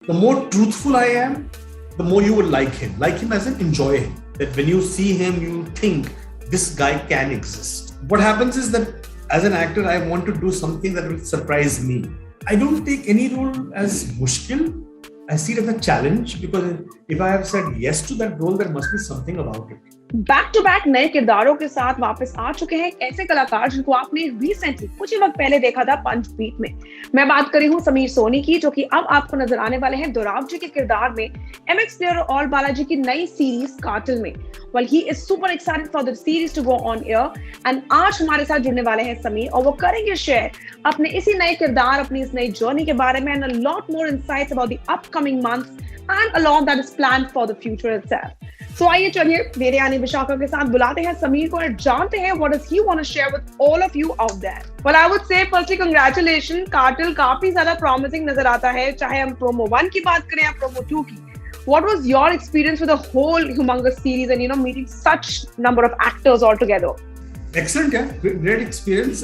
The more truthful I am, the more you will like him. Like him as in enjoy him. That when you see him, you think this guy can exist. What happens is that as an actor, I want to do something that will surprise me. I don't take any role as mushkil. I see it as a challenge because if I have said yes to that role, there must be something about it. Back to back नए किरदारों के साथ वापस आ चुके हैं ऐसे कलाकार जिनको आपने रिसेंटली कुछ ही वक्त पहले देखा था पंचपीठ में। मैं बात कर रही हूँ समीर सोनी की, जो कि अब आपको नजर आने वाले हैं दोराबजी के किरदार में एमएक्स प्लेयर और बालाजी की नई सीरीज कातिल में। Well, he is super excited for the series to go on air and आज हमारे साथ जुड़ने वाले हैं समीर और वो करेंगे शेयर अपने इसी नए किरदार, अपनी इस नई जर्नी के बारे में and a lot more insights about the upcoming months and a lot that is planned for the future itself. So आइए चलिए मेरे यानी विशाखा के साथ बुलाते हैं समीर को और जानते हैं what does he want to share with all of you out there. Well, I would say firstly congratulations. कातिल काफी ज्यादा promising नजर आता है, चाहे हम promo 1 की बात करें या promo 2 की. What was your experience with the whole humongous series and meeting such number of actors all together? Excellent, yeah, great experience.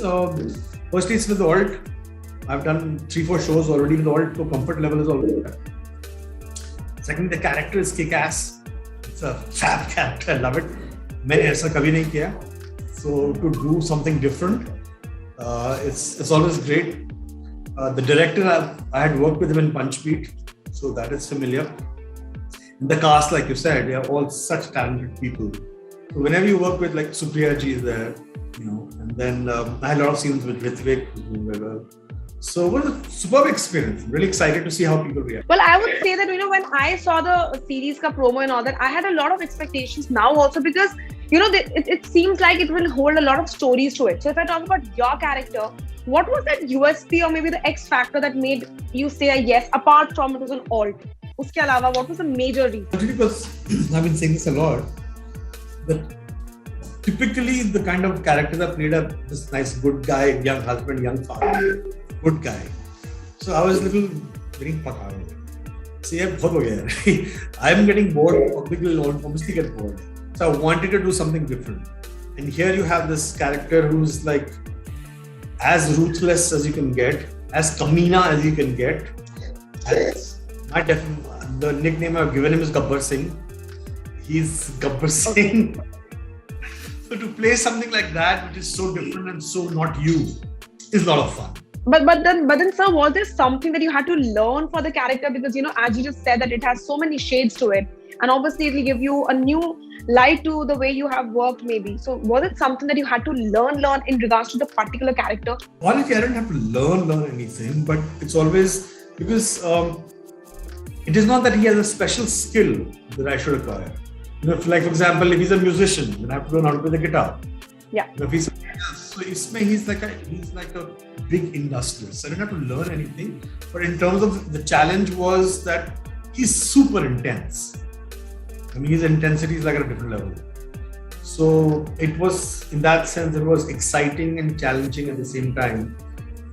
Firstly, it's with Alt. I've done 3-4 shows already with Alt, so comfort level is already there. Secondly, the character is kick-ass. It's a fab character. I love it. मैंने ऐसा कभी नहीं किया. So to do something different, it's always great. The director, I had worked with him in Punchbeat, so that is familiar. And the cast, like you said, they are all such talented people. So whenever you work with like DorabJi is there, and then I had a lot of scenes with Ritvik, so it was a superb experience. Really excited to see how people react. Well, I would say that, when I saw the series ka promo and all that, I had a lot of expectations now also because, it seems like it will hold a lot of stories to it. So if I talk about your character, what was that USP or maybe the X factor that made you say a yes, apart from it was an alt? Uske alawa, what was the major reason? Actually, because I've been saying this a lot, that typically the kind of characters I played are this nice good guy, young husband, young father, good guy. So I was getting pakad. See, I'm getting bored. Public will obviously get bored. So I wanted to do something different. And here you have this character who's like as ruthless as you can get, as Kameena as you can get. The nickname I've given him is Gabbar Singh. He's Gabbar Singh. So to play something like that, which is so different and so not you, is a lot of fun. But then, sir, was there something that you had to learn for the character? Because, as you just said, that it has so many shades to it. And obviously, it will give you a new light to the way you have worked, maybe. So was it something that you had to learn in regards to the particular character? Honestly, I didn't have to learn anything, but it's always because it is not that he has a special skill that I should acquire. Like for example, if he's a musician, then I have to learn how to play the guitar. Yeah. If he's he's like a big industrialist. I didn't have to learn anything, but in terms of the challenge was that he's super intense. I mean, his intensity is like at a different level. So it was, in that sense, it was exciting and challenging at the same time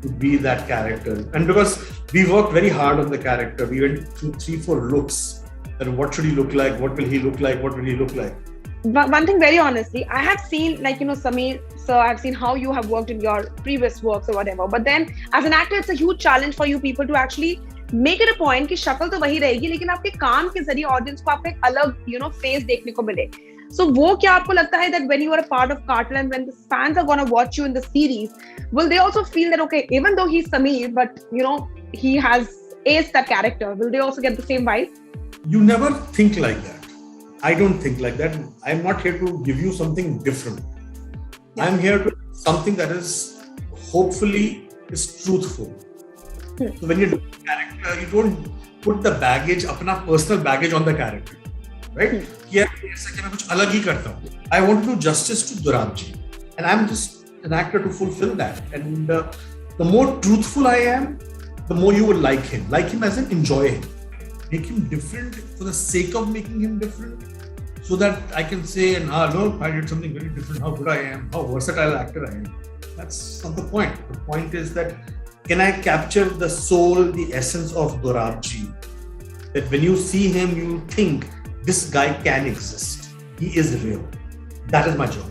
to be that character. And because we worked very hard on the character, we went through 3-4 looks. And what should he look like? What will he look like? What will he look like? But one thing, very honestly, I have seen, Samir, sir, I've seen how you have worked in your previous works or whatever. But then, as an actor, it's a huge challenge for you people to actually make it a point कि शक्ल तो वही रहेगी, लेकिन आपके काम के जरिए ऑडियंस को आपको एक अलग, फेस देखने को मिले. So वो क्या आपको लगता है that when you are a part of Cartel and when the fans are gonna watch you in the series, will they also feel that okay, even though he's Samir, but he has aced that character, will they also get the same vibe? You never think like that. I don't think like that. I'm not here to give you something different. Yeah. I'm here to do something that is hopefully is truthful. So when you do a character, you don't put the baggage, apna personal baggage on the character, right? I want to do justice to DorabJi, and I'm just an actor to fulfill that. And the more truthful I am, the more you will like him. Like him as in enjoy him. Make him different for the sake of making him different, so that I can say, no, I did something very different, how good I am, how versatile actor I am. That's not the point. The point is that can I capture the soul, the essence of DorabJi? That when you see him, you think this guy can exist. He is real. That is my job.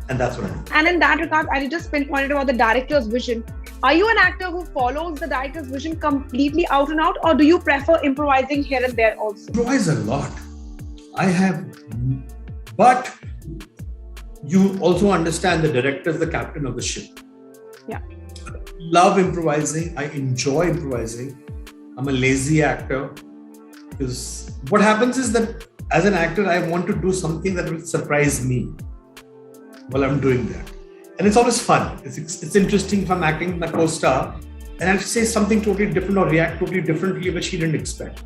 And that's what I do. And in that regard, I just pinpointed about the director's vision. Are you an actor who follows the director's vision completely out and out, or do you prefer improvising here and there also? Improvise a lot. I have, but you also understand the director is the captain of the ship. Yeah. Love improvising. I enjoy improvising. I'm a lazy actor because what happens is that as an actor, I want to do something that will surprise me while I'm doing that. And it's always fun. It's interesting if I'm acting with my co-star and I'll say something totally different or react totally differently, which he didn't expect.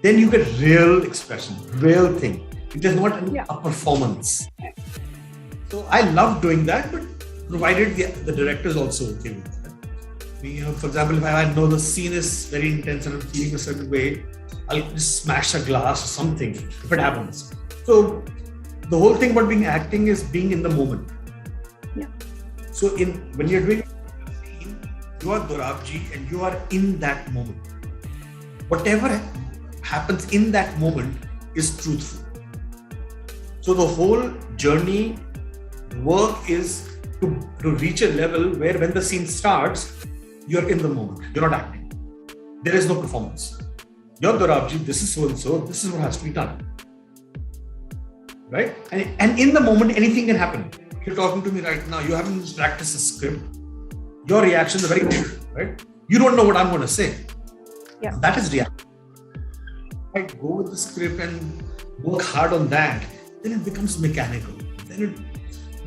Then you get real expression, real thing. It is not a performance. So I love doing that, but provided the director is also okay with that. For example, if I know the scene is very intense and I'm feeling a certain way, I'll just smash a glass or something if it happens. So the whole thing about being acting is being in the moment. Yeah. So when you're doing a scene, you are DorabJi and you are in that moment. Whatever happens in that moment is truthful. So the whole journey work is to reach a level where when the scene starts, you're in the moment. You're not acting. There is no performance. You're DorabJi, this is so and so, this is what has to be done. Right? And in the moment, anything can happen. You're talking to me right now, you haven't practiced a script. Your reactions are very different, right? You don't know what I'm going to say. Yeah. That is reaction. I go with the script and work hard on that, then it becomes mechanical. Then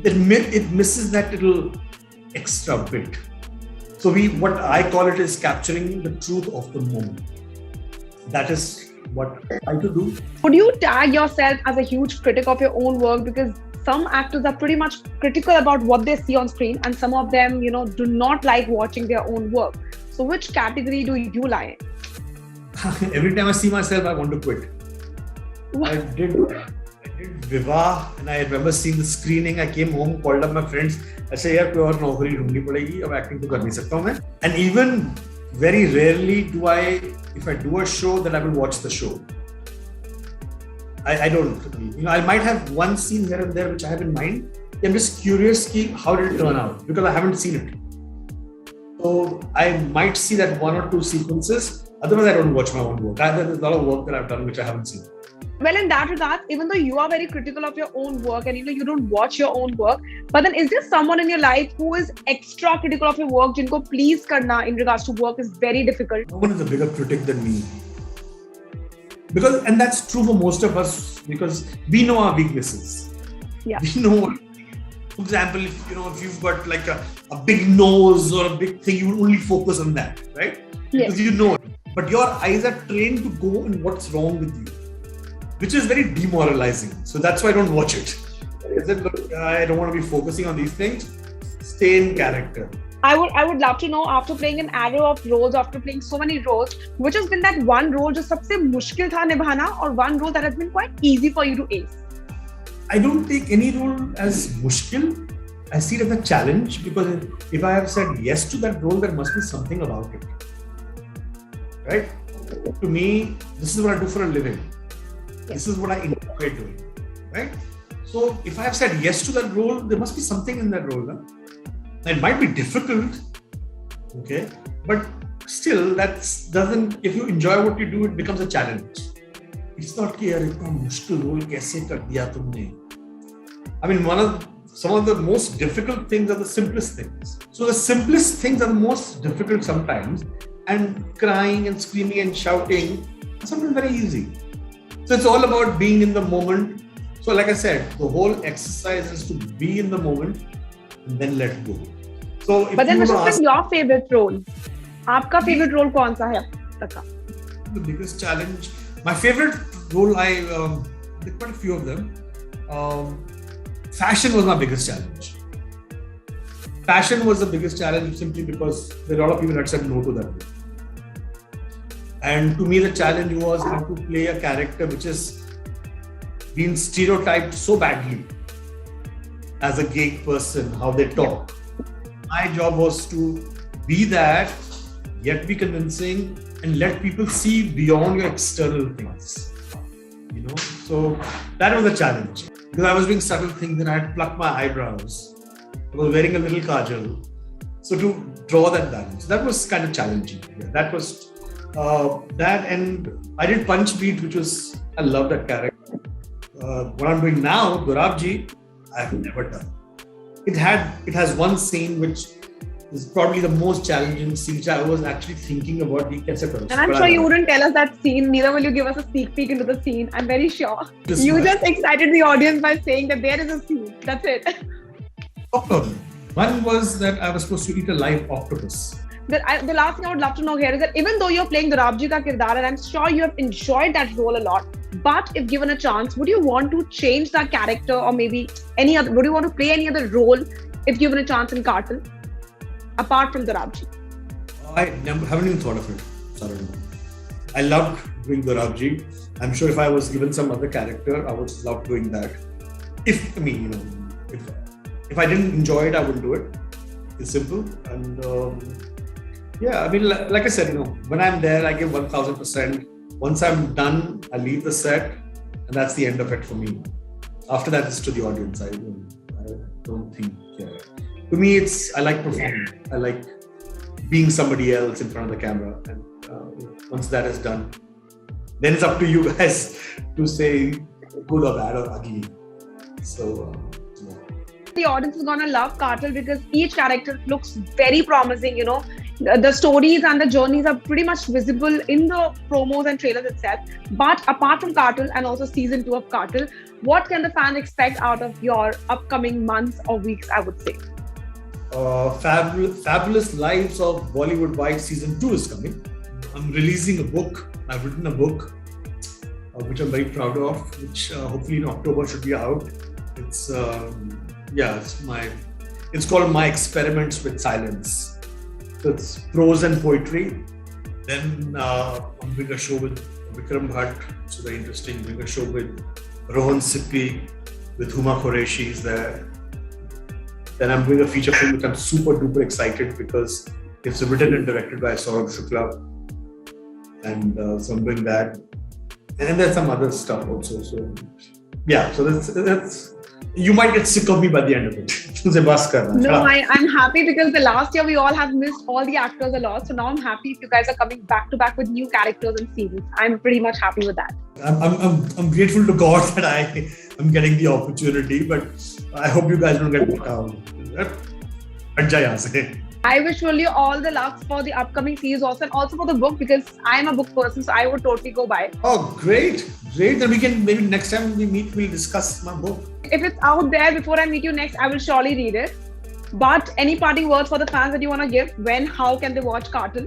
it misses that little extra bit. So what I call it is capturing the truth of the moment. That is what I try to do. Would you tag yourself as a huge critic of your own work? Because some actors are pretty much critical about what they see on screen, and some of them, do not like watching their own work. So which category do you lie in? Every time I see myself, I want to quit. I did Vivah, and I remember seeing the screening. I came home, called up my friends. I said, "यार कोई और नौकरी ढूंढनी पड़ेगी. अब acting तो कर नहीं सकता हूँ मैं." And even very rarely do I, if I do a show, then I will watch the show. I don't. I might have one scene here and there which I have in mind. I'm just curious, how did it turn out? Because I haven't seen it. So I might see that one or two sequences. Otherwise, I don't watch my own work. There's a lot of work that I've done which I haven't seen. Well, in that regard, even though you are very critical of your own work and you don't watch your own work, but then is there someone in your life who is extra critical of your work, jinko please karna in regards to work is very difficult? No one is a bigger critic than me. And that's true for most of us because we know our weaknesses. Yeah. We know, for example, if you've got like a big nose or a big thing, you will only focus on that, right? Yes. Because you know it. But your eyes are trained to go in what's wrong with you, which is very demoralizing. So that's why I don't watch it. I said, look, I don't want to be focusing on these things. Stay in character. I would love to know, after playing an array of roles, after playing so many roles, which has been that one role जो सबसे मुश्किल था निभाना, or one role that has been quite easy for you to ace? I don't take any role as mushkil. I see it as a challenge because if I have said yes to that role, there must be something about it. Right? To me, this is what I do for a living. This is what I enjoy doing. Right? So if I have said yes to that role, there must be something in that role. Huh? It might be difficult, okay, but still if you enjoy what you do, it becomes a challenge. It's not कि यार इतना मुश्किल role कैसे कर दिया तुमने. I mean, some of the most difficult things are the simplest things. So the simplest things are the most difficult sometimes, and crying and screaming and shouting is something very easy. So it's all about being in the moment. So like I said, the whole exercise is to be in the moment and then let go. So but then which is your favorite role? आपका favorite role कौन सा है अब तक का? The biggest challenge. My favorite role, I did quite a few of them. Fashion was my biggest challenge. Fashion was the biggest challenge simply because there are a lot of people that said no to that role. And to me, the challenge was how to play a character which has been stereotyped so badly as a gay person, how they talk. My job was to be that, yet be convincing, and let people see beyond your external things. So that was the challenge. Because I was doing subtle things, and I had plucked my eyebrows. I was wearing a little kajal. So to draw that balance, that was kind of challenging. Yeah, that was that, and I did Punch Beat, which was, I love that character. What I'm doing now, DorabJi, I've never done. It has one scene which is probably the most challenging scene, which I was actually thinking about. And I'm sure you wouldn't tell us that scene, neither will you give us a sneak peek into the scene. I'm very sure. You just excited the audience by saying that there is a scene. That's it. One was that I was supposed to eat a live octopus. The last thing I would love to know here is that even though you're playing DorabJi ka kirdar, and I'm sure you have enjoyed that role a lot, but if given a chance, would you want to change that character, or maybe would you want to play any other role if given a chance in Cartel, apart from DorabJi? I haven't even thought of it. Sorry. I loved doing DorabJi. I'm sure if I was given some other character, I would love doing that. If I didn't enjoy it, I wouldn't do it. It's simple. And yeah, I mean, like I said, when I'm there, I give 1000%. Once I'm done, I leave the set, and that's the end of it for me. After that, it's to the audience. I don't think. To me, I like performing. I like being somebody else in front of the camera. And once that is done, then it's up to you guys to say good or bad or ugly. So. The audience is gonna love Cartel because each character looks very promising. The stories and the journeys are pretty much visible in the promos and trailers itself. But apart from Cartel and also season 2 of Cartel, what can the fans expect out of your upcoming months or weeks, I would say? Fabulous Lives of Bollywood Wives season 2 is coming. I'm releasing a book. I've written a book, which I'm very proud of, which hopefully in October should be out. It's called My Experiments with Silence. So it's prose and poetry. Then I'm doing a show with Vikram Bhatt, so very interesting. I'm doing a show with Rohan Sippy, with Huma Qureshi is there. Then I'm doing a feature film which I'm super duper excited because it's written and directed by Saurabh Shukla. And so I'm doing that. And there's some other stuff also. So yeah, so that's you might get sick of me by the end of it. No, I'm happy because the last year we all have missed all the actors a lot. So now I'm happy if you guys are coming back to back with new characters and series. I'm pretty much happy with that. I'm grateful to God that I'm getting the opportunity, but I hope you guys don't get put down. I wish you all the luck for the upcoming series also, and also for the book, because I'm a book person, so I would totally go buy it. Oh, great. Then we can, maybe next time we meet, we'll discuss my book. If it's out there before I meet you next, I will surely read it. But any parting words for the fans that you want to give? When, how can they watch Cartel?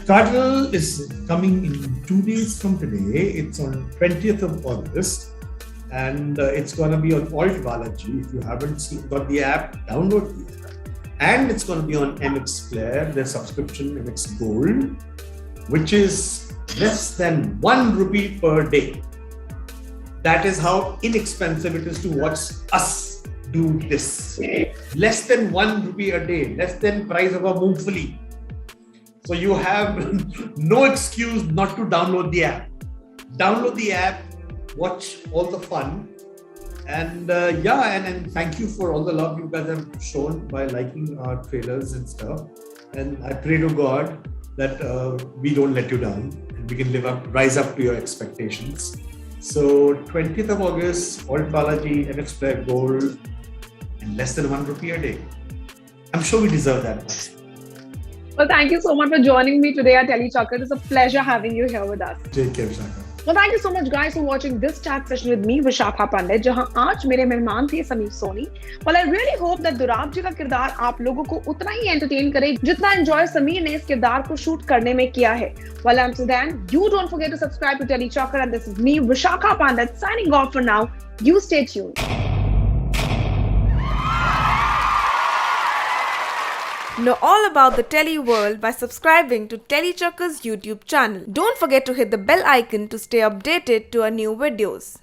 Cartel is coming in 2 days from today. It's on 20th of August. And it's going to be on DorabJi. If you haven't got the app, download the app. And it's going to be on MX Player, their subscription MX Gold, which is less than 1 rupee per day. That is how inexpensive it is to watch us do this. Less than 1 rupee a day, less than price of a moongfali. So you have no excuse not to download the app. Download the app, watch all the fun. And and thank you for all the love you guys have shown by liking our trailers and stuff. And I pray to God that we don't let you down and we can rise up to your expectations. So 20th of August, DorabJi, MX Player Gold, and less than 1 rupee a day. I'm sure we deserve that much. Well, thank you so much for joining me today at Telechakkar. It's a pleasure having you here with us. Take care, Vishakha. Well, thank you so much, guys, for watching this chat session with me, Vishakha Pandit, जहां आज मेरे मेहमान थे Samir Soni. Well, I really hope that DorabJi का किरदार आप लोगों को उतना ही entertain करे जितना enjoy समीर ने इस किरदार को shoot करने में किया है. Well, until then, you don't forget to subscribe to Telechakkar, and this is me, Vishakha Pandit, signing off for now. You stay tuned. Know all about the Tele world by subscribing to Telechakkar's YouTube channel. Don't forget to hit the bell icon to stay updated to our new videos.